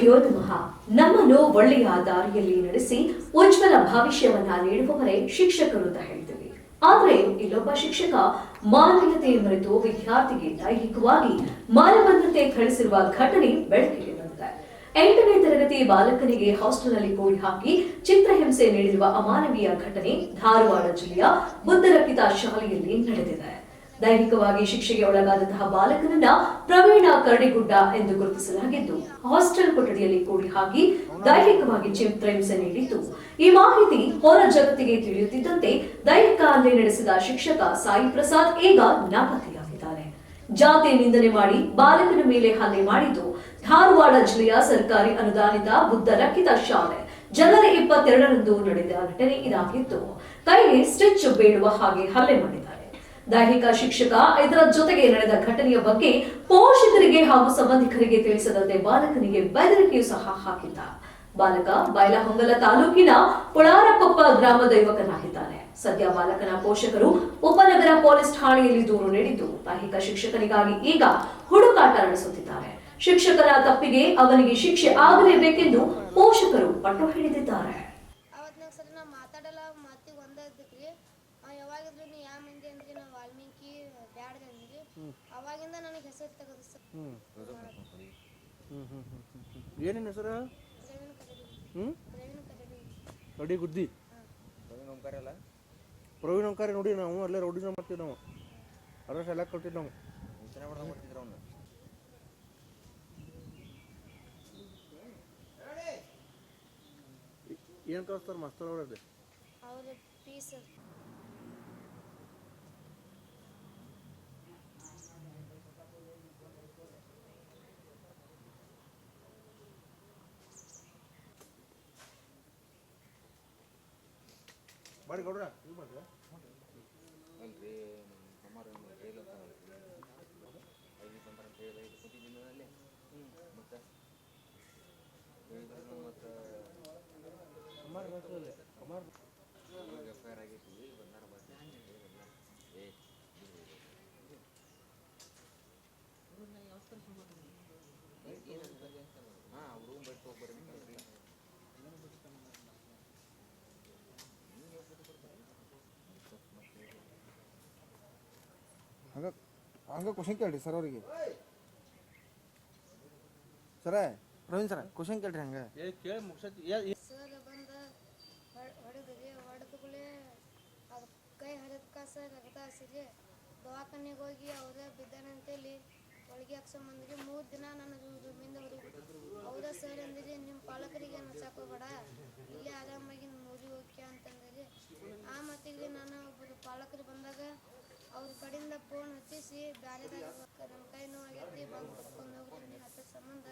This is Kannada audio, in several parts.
ಗುರುಭ್ಯೋ ನಮಃ. ನಮ್ಮನ್ನು ಒಳ್ಳೆಯ ದಾರಿಯಲ್ಲಿ ನಡೆಸಿ ಉಜ್ವಲ ಭವಿಷ್ಯವನ್ನ ನೀಡುವವರೇ ಶಿಕ್ಷಕರು ಅಂತ ಹೇಳ್ತೀವಿ. ಆದ್ರೆ ಇಲ್ಲೊಬ್ಬ ಶಿಕ್ಷಕ ಮಾನವೀಯತೆ ಮರೆತು ವಿದ್ಯಾರ್ಥಿಗೆ ದೈಹಿಕವಾಗಿ ಮಾನವಂತತೆ ಥಳಿಸಿರುವ ಘಟನೆ ಬೆಳಕಿಗೆ ಬಂದಿದೆ. 8ನೇ ತರಗತಿ ಬಾಲಕನಿಗೆ ಹಾಸ್ಟೆಲ್ನಲ್ಲಿ ಕೋಡಿ ಹಾಕಿ ಚಿತ್ರಹಿಂಸೆ ನೀಡಿರುವ ಅಮಾನವೀಯ ಘಟನೆ ಧಾರವಾಡ ಜಿಲ್ಲೆಯ ಬುದ್ಧರಕ್ಕಿತ ಶಾಲೆಯಲ್ಲಿ ನಡೆದಿದೆ. ದೈಹಿಕವಾಗಿ ಶಿಕ್ಷೆಗೆ ಒಳಗಾದಂತಹ ಬಾಲಕನನ್ನ ಪ್ರವೀಣ ಕರಡಿಗುಡ್ಡ ಎಂದು ಗುರುತಿಸಲಾಗಿದ್ದು, ಹಾಸ್ಟೆಲ್ ಕೊಠಡಿಯಲ್ಲಿ ಕೂಡಿ ಹಾಕಿ ದೈಹಿಕವಾಗಿ ಚಿತ್ರಹಿಂಸೆ ನೀಡಿದ್ದು, ಈ ಮಾಹಿತಿ ಹೊರ ಜಗತ್ತಿಗೆ ತಿಳಿಯುತ್ತಿದ್ದಂತೆ ದೈಹಿಕ ಹಲ್ಲೆ ನಡೆಸಿದ ಶಿಕ್ಷಕ ಸಾಯಿ ಪ್ರಸಾದ್ ಈಗ ನಾಪತ್ತೆಯಾಗಿದ್ದಾನೆ. ಜಾತಿ ನಿಂದನೆ ಮಾಡಿ ಬಾಲಕನ ಮೇಲೆ ಹಲ್ಲೆ ಮಾಡಿದ್ದು ಧಾರವಾಡ ಜಿಲ್ಲೆಯ ಸರ್ಕಾರಿ ಅನುದಾನಿತ ಬುದ್ಧರಕ್ಕಿತ ಶಾಲೆ ಜನವರಿ 22ರಂದು ನಡೆದ ಘಟನೆ ಇದಾಗಿತ್ತು. ಕೈಗೆ ಸ್ಟಿಚ್ ಬೇಡುವ ಹಾಗೆ ಹಲ್ಲೆ ಮಾಡಿದ್ದಾರೆ. ದೈಹಿಕ ಶಿಕ್ಷಕ ಇದರ ಜೊತೆಗೆ ನಡೆದ ಘಟನೆಯ ಬಗ್ಗೆ ಪೋಷಕರಿಗೆ ಹಾಗೂ ಸಂಬಂಧಿಕರಿಗೆ ತಿಳಿಸದಂತೆ ಬಾಲಕನಿಗೆ ಬೆದರಿಕೆಯೂ ಸಹ ಹಾಕಿದ್ದ. ಬಾಲಕ ಬೈಲಹೊಂಗಲ ತಾಲೂಕಿನ ಪುಳಾರಕೊಪ್ಪ ಗ್ರಾಮದ ಯುವಕನಾಗಿದ್ದಾನೆ. ಸದ್ಯ ಬಾಲಕನ ಪೋಷಕರು ಉಪನಗರ ಪೊಲೀಸ್ ಠಾಣೆಯಲ್ಲಿ ದೂರು ನೀಡಿದ್ದು, ದೈಹಿಕ ಶಿಕ್ಷಕನಿಗಾಗಿ ಈಗ ಹುಡುಕಾಟ ನಡೆಸುತ್ತಿದ್ದಾರೆ. ಶಿಕ್ಷಕನ ತಪ್ಪಿಗೆ ಅವನಿಗೆ ಶಿಕ್ಷೆ ಆಗಲೇಬೇಕೆಂದು ಪೋಷಕರು ಪಟ್ಟು ಹಿಡಿದಿದ್ದಾರೆ. ಅವಾಗಿಂದ ನನಗೆ ಹೆಸರು ತೆಗೆದು ಸರ್. ಏನೇನು ಹೆಸರು? ರೌಡಿ ಗುದ್ದಿ ಪ್ರವೀಣ್ ಓಂಕಾರ ನೋಡಿ. ನಾವು ಅಲ್ಲೇ ರೌಡಿನ ಮಾಡ್ತೀವಿ. ನಾವು ಅರೆಸ್ಟ್ ಎಲ್ಲ ಕೊಡ್ತೀವಿ. ನಾವು ಏನು ಕಳಿಸ್ತಾರೆ ಮಾಸ್ತರ್ ಅವ್ರಲ್ಲಿ? ಅವ್ರ ಫೀಸ್ ಮಾಡಿ ಗೌಡ್ರ ಇದು ಮಾಡ್ರಿ. ಅಲ್ರಿ ಅಮ್ಮಾರ ಹೇಳಿಲ್ಲ ಐದು ಬಂತಾರೆ ಅಂತ ಹೇಳಿದ ಇದು ಕೂತಿದ್ದಿನಲ್ಲಿ ಮತ್ತೆ ಹೇಳಿದ್ರು. ಮತ್ತು ಅಮ್ಮಾರ ಕಳಿಸೋಲ್ಲ. ಅಮ್ಮಾರ ಎಫ್ ಐ ಆರ್ ಆಗೈತಿ. ಬಂದಾರ ಬರ್ತೀನಿ ಏ ಹಾಂ ಅವರು ಬಿಟ್ಟು ಹೋಗ್ಬರ್ರಿ. ಹಂಗ ಕ್ವಶನ್ ಕೇಳ್ರಿ ಸರ್ ಅವರಿಗೆ. ಸರ ಪ್ರವೀಣ್ ಸರ ಕ್ವಶನ್ ಕೇಳ್ರಿ. ಹಂಗ ಕೇಳಿ ಮುಗಿಸತಿ ಸರ್ ಬಂದ ಹೊಡೆದ್ರಿ. ಹೊಡೆದ್ಗಳೇ ಅದು ಕೈ ಹರಿದ್ಕ ಸರ್ ರಕ್ತ ಹಸಿರಿ ದವಾಖಾನೆಗೆ ಹೋಗಿ ಅವರೇ ಬಿದ್ದಾನಂತೇಳಿ ಒಳಗೆ ಹಾಕ್ಸೊಂಬಂದ್ರಿ. 3 ದಿನ ನಾನು ರೂಮಿಂದ ಹೊರಗೆ ಹೌದಾ ಸರ್ ಅಂದಿರಿ. ನಿಮ್ಮ ಪಾಲಕರಿಗೆ ನಚಾಕೋಬೇಡ, ಇಲ್ಲೇ ಆರಾಮಾಗಿ ಊರಿಗೆ ಹೋಗ್ಯ ಅಂತಂದ್ರಿ. ಆ ಮತ್ತಿಗೆ ನಾನು ಒಬ್ಬರು ಪಾಲಕರು ಬಂದಾಗ ಅವ್ರ ಕಡೆಯಿಂದ ಫೋನ್ ಹಚ್ಚಿಸಿ ಬ್ಯಾರೆದಾಗ ನಮ್ಮ ಕೈ ನೋವಾಗೈತಿ ಬಂದು ಕರ್ಕೊಂಡು ಹೋಗ್ತೀನಿ ಅದ್ರ ಸಂಬಂಧ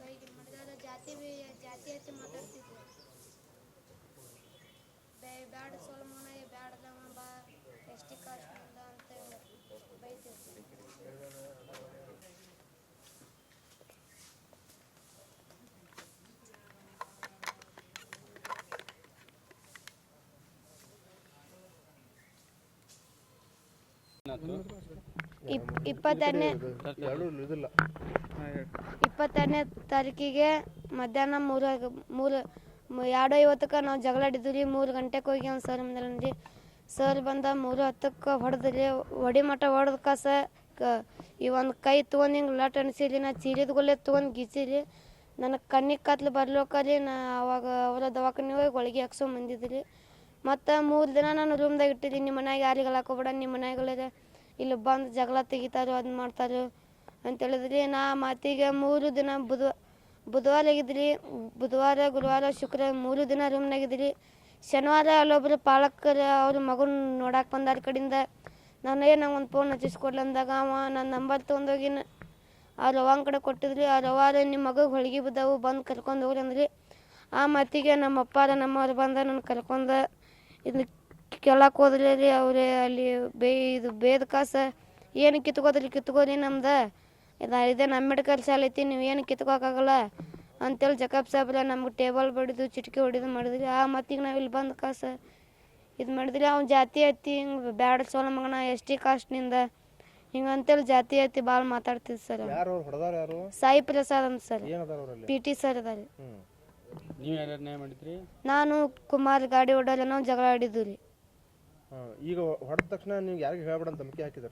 ಕೈಗೆ ಮಾಡಿದಾರ. ಜಾತಿ ಹಚ್ಚಿ ಮಾತಾಡ್ತಿದ್ವಿ. ಬ್ಯಾಡ ಸೋಲಮೋನ ಬ್ಯಾಡದವ ಬಾ ಎಷ್ಟಿ ಕಾಸ್ಟ್ ಅಂತ ಬೈತಿದ್ವಿ. ಇಪ್ಪತ್ತೆರಡನೇ ತಾರೀಕಿಗೆ ಮಧ್ಯಾಹ್ನ 2:50 ನಾವು ಜಗಳ ಹಿಡಿದ್ರಿ. 3 ಗಂಟೆಗೆ ಹೋಗಿ ಅವ್ನು ಸರ್ ಮುಂದೆ ಸರ್ ಬಂದ 3:10 ಹೊಡೆದ್ರಿ. ಹೊಡಿ ಮಠ ಹೊಡೆದಕ್ಕ ಈ ಒಂದು ಕೈ ತೊಗೊಂಡು ಹಿಂಗೆ ಲಟ್ ಅನಿಸಿರಿ. ನಾ ಚೀಲಿದ್ಗೊಲ್ಲೇ ತೊಗೊಂಡು ಗೀಚಿರಿ. ನನಗೆ ಕಣ್ಣಿಗೆ ಕತ್ಲು ಬರ್ಲೋಕಲ್ಲಿ ನಾ ಅವಾಗ ಅವರ ದವಾಖಾನೆ ಹೋಗಿ ಒಳಗೆ ಹಾಕ್ಸೊಂಬಂದಿದ್ರಿ. ಮತ್ತು 3 ದಿನ ನಾನು ರೂಮ್ದಾಗ ಇಟ್ಟಿರಿ. ನಿಮ್ಮ ಮನ್ಯಾಗ ಯಾರಿಗೆ ಹಾಕೋಬೇಡ, ನಿಮ್ಮ ಮನ್ಯಾಗಲ್ಲ ಇಲ್ಲಿ ಬಂದು ಜಗಳ ತೆಗಿತಾರೋ ಅದನ್ನ ಮಾಡ್ತಾರೋ ಅಂತೇಳಿದ್ರಿ. ನಾ ಮಾತಿಗೆ 3 ದಿನ ಬುಧವಾರ ಆಗಿದ್ರಿ. ಬುಧವಾರ ಗುರುವಾರ ಶುಕ್ರವಾರ 3 ದಿನ ರೂಮ್ನಾಗಿದ್ರಿ. ಶನಿವಾರ ಅಲ್ಲೊಬ್ರು ಪಾಲಕರು ಅವ್ರ ಮಗನ ನೋಡಕ್ಕೆ ಬಂದಾರ ಕಡೆಯಿಂದ. ನಾನು ನಂಗೆ ಒಂದು ಫೋನ್ ಹಚ್ಚಿಸ್ಕೊಡ್ಲಿ ಅಂದಾಗ ಅವ ನನ್ನ ನಂಬರ್ ತೊಗೊಂಡೋಗಿ ಅವ್ರ ಅವ್ವನ ಕಡೆ ಕೊಟ್ಟಿದ್ರಿ. ಅವ್ರ ಅವ್ವಾರ ನಿಮ್ಮ ಮಗಗೆ ಹೊಲಿಗೆ ಬಿದ್ದವು ಬಂದು ಕರ್ಕೊಂಡು ಹೋಗ್ರಿ ಅಂದ್ರಿ. ಆ ಮತ್ತಿಗೆ ನಮ್ಮ ಅಪ್ಪಾರ ನಮ್ಮವ್ರು ಬಂದ ನನ್ನ ಕರ್ಕೊಂಡು ಇದನ್ನ ಕೇಳಕ್ಕೆ ಹೋದ್ರಿ ರೀ. ಅವರೇ ಅಲ್ಲಿ ಇದು ಬೇದ ಕಾಸ ಏನು ಕಿತ್ಕೋರಿ ನಮ್ದು ಇದೇ ನಮ್ಮ ಮೆಡಿಕಲ್ ಶಾಲೆ ಐತಿ, ನೀವು ಏನು ಕಿತ್ಕೋಕ್ಕಾಗಲ್ಲ ಅಂತೇಳಿ ಜಕಪ್ ಸಾಬ್ರ ನಮ್ಗೆ ಟೇಬಲ್ ಬಡಿದು ಚಿಟಿಕೆ ಹೊಡಿದು ಮಾಡಿದ್ರಿ. ಆ ಮತ್ತಿಗೆ ನಾವು ಇಲ್ಲಿ ಬಂದು ಇದು ಮಾಡಿದ್ರಿ. ಅವ್ನು ಜಾತಿ ಹತ್ತಿ ಹಿಂಗೆ ಬ್ಯಾಡ ಸೋಲ ಮಗನ ಎಸ್ ಟಿ ಕಾಸ್ಟ್ನಿಂದ ಹಿಂಗಂತೇಳಿ ಜಾತಿ ಭಾಳ ಮಾತಾಡ್ತಿದ್ ಸರ್. ಯಾರು ಅವ್ರು ಹೊಡೆದಾರ ಯಾರು? ಸಾಯಿ ಪ್ರಸಾದ್ ಅಂತ ಸರ್, ಏನದಾರ ಅವರಲ್ಲಿ? PT ಸರ್ ಅದಾರಿ. ನೀವು ಯಾರ್ಯಾರು ನ್ಯಾಯ ಮಾಡಿದ್ರಿ? ನಾನು ಕುಮಾರ್ ಗಾಡಿ ಓಡೋಲ್ಲ ನಾವು ಜಗಳ ಆಡಿದ್ವಿ ರೀ. ಈಗ ಹೊಡೆದ ತಕ್ಷಣ ನೀವು ಯಾರಿಗೆ ಹೇಳ್ಬೇಡ ಅಂತ ಧಮಕಿ ಹಾಕಿದ್ರ?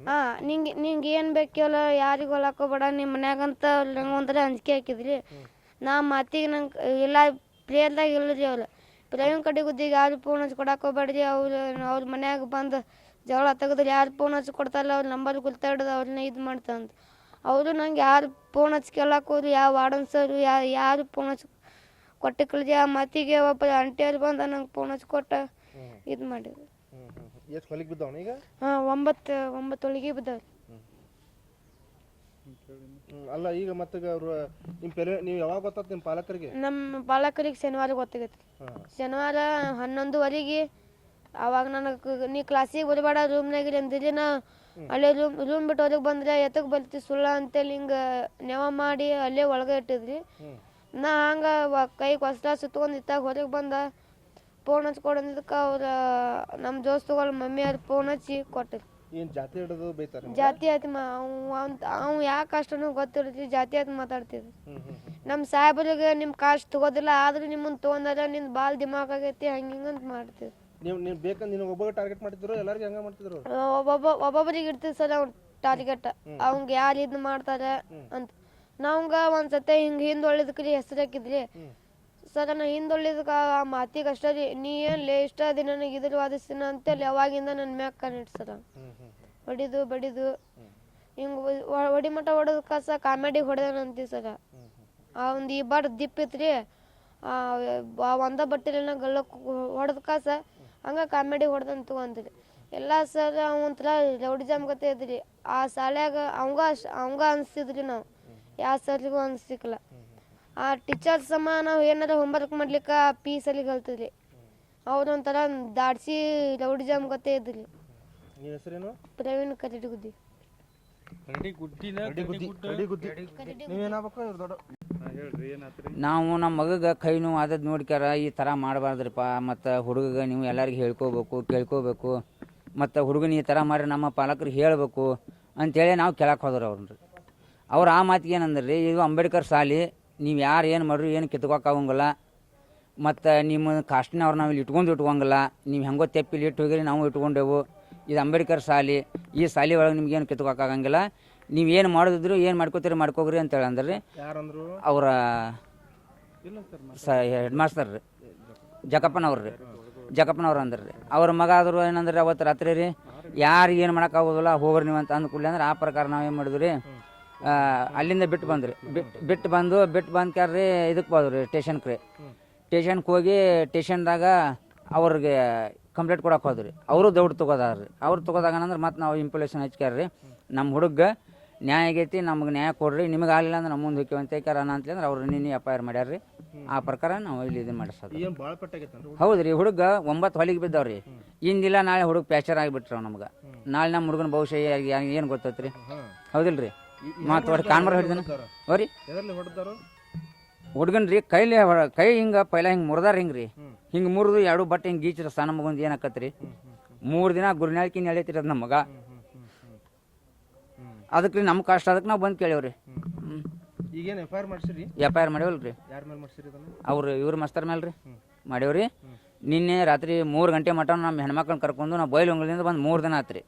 ನಿಂಗೆ ಏನು ಬೇಕಲ್ಲ ಯಾರಿಗೆ ಹೊಲಾಕೋಬೇಡ ನಿಮ್ಮ ಮನ್ಯಾಗಂತ ಒಂಥರ ಅಂಜಿಕೆ ಹಾಕಿದ್ರಿ. ನಾ ಮಾತಿಗೆ ನಂಗೆ ಇಲ್ಲ ಪ್ರೇಯರ್ದಾಗ ಇಲ್ಲರಿ ಅವ್ರು ಪ್ರವೀಣ್ ಕಡೆ ಗುದ್ದಿಗೆ ಯಾರು ಫೋನ್ ಹಚ್ಚಿ ಕೊಡಕ್ಕೆ ಹೋಗ್ಬೇಡ್ರಿ. ಅವ್ರ ಮನ್ಯಾಗ ಬಂದು ಜಗಳ ತೆಗೆದ್ರೆ ಯಾರು ಫೋನ್ ಹಚ್ಚಿ ಕೊಡ್ತಾರಲ್ಲ ಅವ್ರ ನಂಬರ್ ಗುರ್ತಾಡ್ದು ಅವ್ರನ್ನ ಇದು ಮಾಡ್ತಂತ. ಅವರು ನಂಗೆ ಯಾರು ಫೋನ್ ಹಚ್ಚಿ ಕೇಳಕ್ಕೆ ಹೋದ್ರು, ಯಾವ ವಾರ್ಡನ್ ಸರ್ ಯಾರು ಫೋನ್ ಹಚ್ಚಿ ಕೊಟ್ಟು ಕಳಿದಿ. ಆ ಮಾತಿಗೆ ಒಬ್ಬ ಆಂಟಿಯವ್ರು ಬಂದು ನಂಗೆ ಫೋನ್ ಹಚ್ಚಿ ಕೊಟ್ಟ ಇದು ಮಾಡಿದ್ರು. ಎಷ್ಟು ಹೊಲಿಗೆ ಬಿದ್ದವನ ಈಗ? ಹಾಂ, 9 ಹೊಲಿಗೆ ಬಿದ್ದಾವ್ರಿ. ಅಲ್ಲ ಈಗ ಮತ್ತೆ ಅವರು ನೀವು ಯಾವಾಗ ಗೊತ್ತಾಯ್ತು ನಿಮ್ಮ ಪಾಲಕರಿಗೆ? ನಮ್ಮ ಪಾಲಕರಿಗೆ ಶನಿವಾರ ಗೊತ್ತಾಗೈತಿ. ಶನಿವಾರ 11:15 ಅವಾಗ ನನಗೆ ನೀ ಕ್ಲಾಸಿಗೆ ಬರಬೇಡ ರೂಮ್ನಾಗ ಅಂದಿರಿ. ನಾ ಅಲ್ಲೇ ರೂಮ್ ಬಿಟ್ಟು ಹೊರಗೆ ಬಂದ್ರೆ ಎತ್ತಕ್ಕೆ ಬರ್ತಿ ಸುಳ್ಳ ಅಂತೇಳಿ ಹಿಂಗೆ ನೆವ ಮಾಡಿ ಅಲ್ಲೇ ಒಳಗೆ ಇಟ್ಟಿದ್ರಿ. ನಾ ಹಂಗೆ ಕೈಗೆ ಹೊಸ್ಲ ಸುತ್ಕೊಂಡು ಇತ್ತಾಗ ಹೊರಗೆ ಬಂದ ಫೋನ್ ಹಚ್ಚಿ ಕೊಡೋದಕ್ಕೆ ಅವ್ರ ನಮ್ಮ ದೋಸ್ತುಗಳು ಮಮ್ಮಿಯವ್ರು ಫೋನ್ ಹಚ್ಚಿ ಕೊಟ್ಟರು. ಏನು ಜಾತಿ ಹಿಡಿದು ಬೈತಾರೆ? ಜಾತಿ ಆಯ್ತು ಅವ್ನು ಯಾಕೆ ಅಷ್ಟನ್ನು ಗೊತ್ತಿರ್ತಿ ಜಾತಿ ಆಯ್ತು ಮಾತಾಡ್ತಿದ್ರು. ನಮ್ಮ ಸಾಹೇಬರಿಗೆ ನಿಮ್ಮ ಕಾಸ್ಟ್ ತಗೋದಿಲ್ಲ ಆದ್ರೆ ನಿಮ್ಮನ್ನು ತೊಗೊಂಡಾರ ನಿನ್ನ ಭಾಳ ದಿಮಾಕ್ ಆಗೈತಿ ಹಂಗೆ ಅಂತ ಮಾಡ್ತಿದ್ರು. ನೀವು ಬೇಕಂದ್ರೆ ನಿನಗೆ ಒಬ್ಬ ಟಾರ್ಗೆಟ್ ಮಾಡ್ತಿದ್ರು ಎಲ್ಲರಿಗೆ ಹಂಗೆ ಮಾಡ್ತಿದ್ರು? ಒಬ್ಬೊಬ್ಬರಿಗೆ ಇರ್ತಿದ್ ಸರ್ ಅವ್ನು ಟಾರ್ಗೆಟ್, ಅವಂಗೆ ಯಾರು ಇದು ಮಾಡ್ತಾರೆ ಅಂತ. ನಾವಂಗ ಒಂದ್ಸತಿ ಹಿಂಗೆ ಹಿಂದೊಳ್ಳಿದ್ರಿ ಹೆಸರು ಹಾಕಿದ್ರಿ ಸರ್. ನಾ ಹಿಂದೊಳ್ಳಿದಕ್ಕೆ ಆ ಮಾತಿಗೆ ಅಷ್ಟೇ ರೀ, ನೀ ಏನು ಇಷ್ಟ ದಿನ ನನಗೆ ಇದ್ರ ವಾದಿಸ್ತೀನ ಅಂತೇಳಿ ಅವಾಗಿಂದ ನನ್ನ ಮ್ಯಾಗ ಕಣ್ಣಿಟ್ಟು ಸರ್. ಹೊಡಿದು ಬಡಿದು ಹಿಂಗೆ ಹೊಡಿ ಮಟ್ಟ ಹೊಡೋದಕ್ಕೆ ಸಹ ಕಾಮಿಡಿಗೆ ಹೊಡೆದಂತೀವಿ ಸರ್. ಆ ಒಂದು ಈ ಬಾಡ್ ದಿಪ್ ಇತ್ರಿ ಒಂದ ಬಟ್ಟಿಲಿನ ಗಳ್ಳಕ್ಕೆ ಹೊಡೆದಕ್ಕೆ ಸಹ ಹಂಗೆ ಕಾಮಿಡಿ ಹೊಡೆದಂತು ಅಂದ್ರಿ ಎಲ್ಲ ಸರ್. ಒಂಥರ ರೌಡಿ ಜಾಮ್ ಗತೆ ಇದ್ರಿ ಆ ಶಾಲ್ಯಾಗ. ಅವಂಗ ಅನಿಸ್ತಿದ್ರಿ ನಾವು ಯಾವ ಸರ್ರಿಗೂ ಅನಿಸ್ತಿಕ್ಕಲ್ಲ. ಆ ಟೀಚರ್ಸ್ ಸಮ ನಾವು ಏನಾರ ಹೋಮ್ವರ್ಕ್ ಮಾಡ್ಲಿಕ್ಕೆ ಪೀಸಲ್ಲಿ ಕಲ್ತಿದ್ರಿ. ಅವ್ರು ಒಂಥರ ದಾಡ್ಸಿ ರೌಡಿ ಜಾಮ್ ಗತೆ ಇದ್ರಿ. ಪ್ರವೀಣ್ ಕರಡಿಗುದ್ದಿ. ನಾವು ನಮ್ಮ ಮಗಗೆ ಕೈ ನೋವು ಆದದ್ದು ನೋಡ್ಕ್ಯಾರ ಈ ಥರ ಮಾಡಬಾರ್ದ್ರಿಪ್ಪ. ಮತ್ತು ಹುಡುಗಗೆ ನೀವು ಎಲ್ಲರಿಗೆ ಹೇಳ್ಕೋಬೇಕು ಕೇಳ್ಕೋಬೇಕು. ಮತ್ತು ಹುಡುಗನ ಈ ಥರ ಮಾಡಿ ನಮ್ಮ ಪಾಲಕರಿಗೆ ಹೇಳಬೇಕು ಅಂಥೇಳಿ ನಾವು ಕೇಳಕ್ಕೆ ಹೋದ್ರೆ ಅವ್ರನ್ನ ಅವ್ರು ಆ ಮಾತಿಗೆ ಏನಂದ್ರಿ, ಇದು ಅಂಬೇಡ್ಕರ್ ಶಾಲೆ, ನೀವು ಯಾರು ಏನು ಮಾಡ್ರಿ ಏನು ಕಿತ್ಕೋಕ್ಕಾಗಂಗಿಲ್ಲ. ಮತ್ತು ನಿಮ್ಮ ಕಾಸ್ಟಿನವ್ರು ನಾವು ಇಲ್ಲಿ ಇಟ್ಕೊಂಗಿಲ್ಲ. ನೀವು ಹೆಂಗೋ ತೆಪ್ಪಿಲಿ ಇಟ್ಟು ಹೋಗಿರಿ ನಾವು ಇಟ್ಕೊಂಡೆವು. ಇದು ಅಂಬೇಡ್ಕರ್ ಶಾಲೆ, ಈ ಶಾಲೆ ಒಳಗೆ ನಿಮ್ಗೇನು ಕಿತ್ಕೋಕ್ಕಾಗಂಗಿಲ್ಲ. ನೀವೇನು ಮಾಡೋದಿದ್ರು ಏನು ಮಾಡ್ಕೋತೀರಿ ಮಾಡ್ಕೋಗ್ರಿ ಅಂತೇಳಿ ಅಂದ್ರಿ. ಅವರ ಹೆಡ್ ಮಾಸ್ತರ್ ರೀ ಜಕಪ್ಪನವ್ರು ಅಂದ್ರಿ. ಅವ್ರ ಮಗ ಆದರೂ ಏನಂದ್ರೆ ಅವತ್ತು ರಾತ್ರಿ ರೀ ಯಾರು ಏನು ಮಾಡೋಕ್ಕಾಗೋದಿಲ್ಲ ಹೋಗ್ರಿ ನೀವು ಅಂತ ಅಂದ್ಕೂಡ್ಲಿ ಅಂದ್ರೆ ಆ ಪ್ರಕಾರ ನಾವೇನು ಮಾಡಿದ್ವಿ ರೀ, ಅಲ್ಲಿಂದ ಬಿಟ್ಟು ಬಂದ್ರಿ. ಬಿಟ್ಟು ಬಂದ್ಕ್ಯಾರ್ರಿ ಇದಕ್ಕೆ ಹೋದ್ರಿ ಸ್ಟೇಷನ್ಗೆ ಹೋಗಿ ಸ್ಟೇಷನ್ದಾಗ ಅವ್ರಿಗೆ ಕಂಪ್ಲೇಂಟ್ ಕೊಡಕ್ಕೆ ಹೋದ್ರಿ. ಅವರು ದೌಡ್ ತೊಗೋದಾರ್ರಿ. ಅವ್ರು ತೊಗೋದಾಗ ಅಂದ್ರೆ ಮತ್ತೆ ನಾವು ಇಂಪ್ಲೇಷನ್ ಹಚ್ಕ್ಯಾರ್ರಿ, ನಮ್ಮ ಹುಡುಗ ನ್ಯಾಯ ಆಗೈತಿ ನಮ್ಗೆ ನ್ಯಾಯ ಕೊಡ್ರಿ, ನಿಮಗೆ ಆಗಲಿಲ್ಲ ಅಂದ್ರೆ ನಮ್ಮ ಮುಂದೆ ಹೋಗ್ತೀವಿ ಅಂತ ಹೇಳ್ಯಾರ ಅಂತಂದ್ರೆ ಅವ್ರು ನಿನ್ನೆ FIR ಮಾಡ್ಯಾರ್ರಿ. ಆ ಪ್ರಕಾರ ನಾವು ಇಲ್ಲಿ ಇದನ್ನು ಮಾಡಿಸೋದು. ಹೌದು ರೀ, ಹುಡುಗ 9 ಹೊಲಿಗೆ ಬಿದ್ದಾವ್ರಿ. ಇಂದಿಲ್ಲ ನಾಳೆ ಹುಡುಗ ಪ್ಯಾಚರ್ ಆಗಿಬಿಟ್ರಿ ನಮ್ಗೆ. ನಾಳೆ ನಮ್ಮ ಹುಡುಗನ ಭವಿಷ್ಯ ಏನು ಗೊತ್ತೈತ್ರಿ? ಹೌದಿಲ್ಲ ರೀ? ಮತ್ತು ಹೊಡಿ ಕಾನ್ಮರ ಹಿಡಿದನ ಅವ್ರಿ ಹುಡುಗನ್ ರೀ ಕೈ ಹಿಂಗೆ ಪೈಲ ಹಿಂಗೆ ಮುರಿದಾರ ಹಿಂಗೆ ರೀ. ಹಿಂಗೆ ಮುರಿದು 2 ಬಟ್ಟೆ ಹಿಂಗೆ ಗೀಚ್ರ ಸಣ್ಣ ಮಗೊಂದು ಏನಾಕತ್ರಿ 3 ದಿನ ಗುರುನಾಳ್ಕಿ ನಡೀತಿರ ನಮ್ಮ ಮಗ. ಅದಕ್ಕೆ ರೀ ನಮ್ಮ ಕಾಸ್ಟ್ ಅದಕ್ಕೆ ನಾವು ಬಂದು ಕೇಳೇವ್ರಿ. ಈಗೇನು FIR ಮಾಡೇವಲ್ರಿ ಅವ್ರು ಇವ್ರ ಮಸ್ತರ್ ಮೇಲೆ ರೀ ಮಾಡೇವ್ರಿ. ನಿನ್ನೆ ರಾತ್ರಿ 3 ಗಂಟೆ ಮಟ್ಟ ನಮ್ಮ ಹೆಣ್ಮಕ್ಳನ್ನ ಕರ್ಕೊಂಡು ನಾವು ಬೈಲೊಂಗಲದಿಂದ ಬಂದು 3 ದಿನ ಆತ್ರಿ.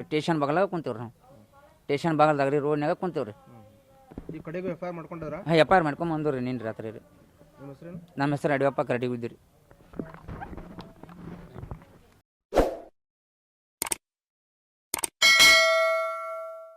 ಸ್ಟೇಷನ್ ಬಾಗಲಾಗ ಕುಂತೀವ್ರಿ ನಾವು. ಸ್ಟೇಷನ್ ಬಾಗಲ್ದಾಗ ರೀ ರೋಡ್ನಾಗ ಕುಂತೀವ್ರಿ. FIR ಮಾಡ್ಕೊಂಡ್ರ? FIR ಮಾಡ್ಕೊಂಡ್ ಬಂದವ್ರಿ ನಿನ್ನೆ ರಾತ್ರಿ ರೀ. ನಮ್ಮ ಹೆಸರು ಅಡಿಯಪ್ಪ ಕರಡಿಗುದ್ದಿ ರೀ.